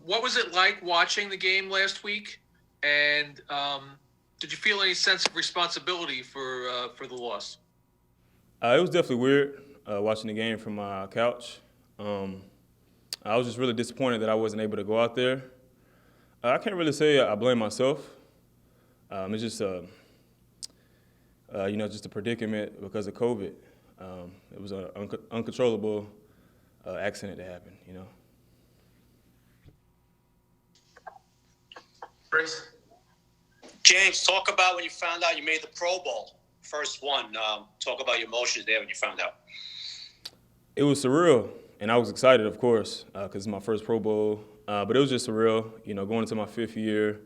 what was it like watching the game last week? And did you feel any sense of responsibility for the loss? It was definitely weird watching the game from my couch. I was just really disappointed that I wasn't able to go out there. I can't really say I blame myself. It's just, just a predicament because of COVID. It was an uncontrollable accident that happened, Bruce? James, talk about when you found out you made the Pro Bowl. First one. Talk about your emotions there when you found out. It was surreal, and I was excited, of course, because it's my first Pro Bowl. But it was just surreal, going into my 5th year.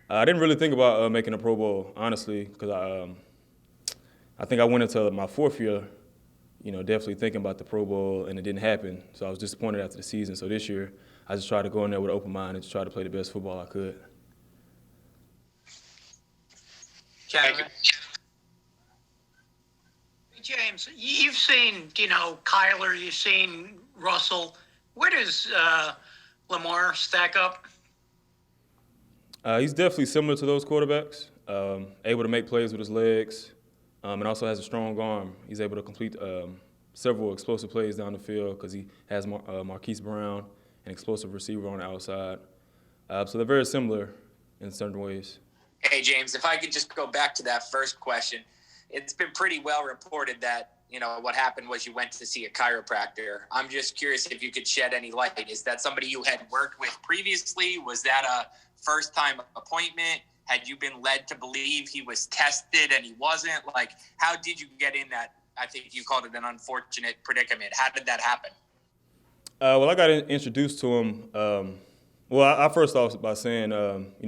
I didn't really think about making a Pro Bowl, honestly, because I think I went into my 4th year, definitely thinking about the Pro Bowl, and it didn't happen. So I was disappointed after the season. So this year, I just tried to go in there with an open mind and just try to play the best football I could. Thank you. James, you've seen, Kyler, you've seen Russell. Where does Lamar stack up? He's definitely similar to those quarterbacks, able to make plays with his legs, and also has a strong arm. He's able to complete several explosive plays down the field because he has Marquise Brown, an explosive receiver on the outside. So they're very similar in certain ways. Hey, James, if I could just go back to that first question. It's been pretty well reported that, what happened was you went to see a chiropractor. I'm just curious if you could shed any light. Is that somebody you had worked with previously? Was that a first-time appointment? Had you been led to believe he was tested and he wasn't? Like, how did you get in that, I think you called it an unfortunate predicament? How did that happen? Well, I got introduced to him. I first off by saying,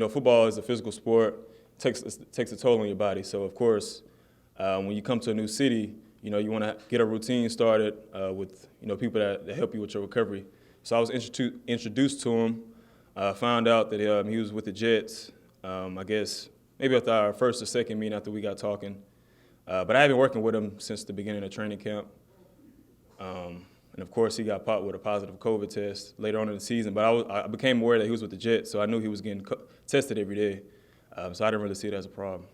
football is a physical sport. It takes a toll on your body. So, of course, when you come to a new city, you want to get a routine started with, people that help you with your recovery. So I was introduced to him, found out that he was with the Jets, I guess maybe after our first or second meeting after we got talking. But I had been working with him since the beginning of training camp. And, of course, he got popped with a positive COVID test later on in the season. But I became aware that he was with the Jets, so I knew he was getting tested every day. So I didn't really see it as a problem.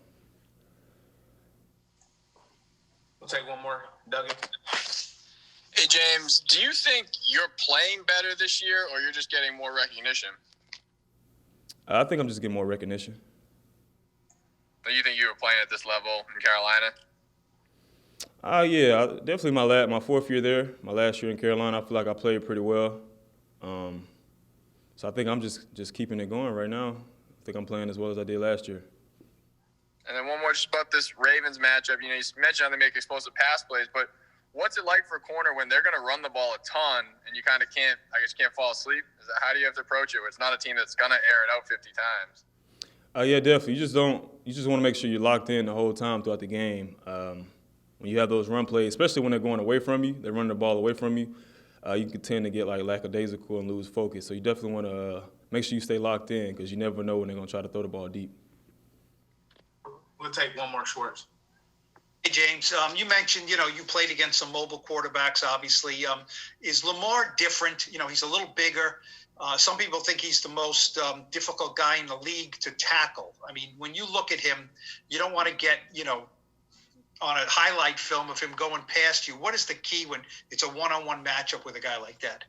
We'll take one more. Duggan? Hey, James, do you think you're playing better this year or you're just getting more recognition? I think I'm just getting more recognition. Do you think you were playing at this level in Carolina? Yeah, definitely my 4th year there, my last year in Carolina. I feel like I played pretty well. So I think I'm just keeping it going right now. I think I'm playing as well as I did last year. And then one more just about this Ravens matchup. You mentioned how they make explosive pass plays, but what's it like for a corner when they're going to run the ball a ton and you kind of can't fall asleep? How do you have to approach it? It's not a team that's going to air it out 50 times. Yeah, definitely. You just want to make sure you're locked in the whole time throughout the game. When you have those run plays, especially when they're going away from you, they're running the ball away from you, you can tend to get lackadaisical and lose focus. So you definitely want to make sure you stay locked in because you never know when they're going to try to throw the ball deep. We'll take one more, Schwartz. Hey, James, you mentioned, you played against some mobile quarterbacks, obviously. Is Lamar different? He's a little bigger. Some people think he's the most difficult guy in the league to tackle. I mean, when you look at him, you don't want to get, on a highlight film of him going past you. What is the key when it's a one-on-one matchup with a guy like that?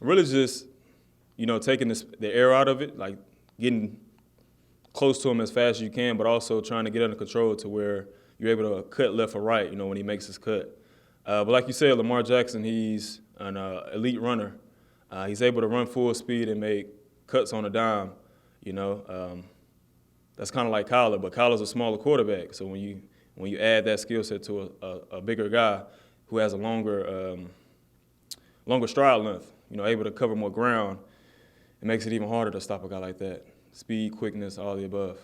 Really just, taking the air out of it, like getting close to him as fast as you can, but also trying to get under control to where you're able to cut left or right, when he makes his cut. But like you said, Lamar Jackson, he's an elite runner. He's able to run full speed and make cuts on a dime, That's kind of like Kyler, but Kyler's a smaller quarterback. So when you add that skill set to a bigger guy who has a longer stride length, able to cover more ground, it makes it even harder to stop a guy like that. Speed, quickness, all the above.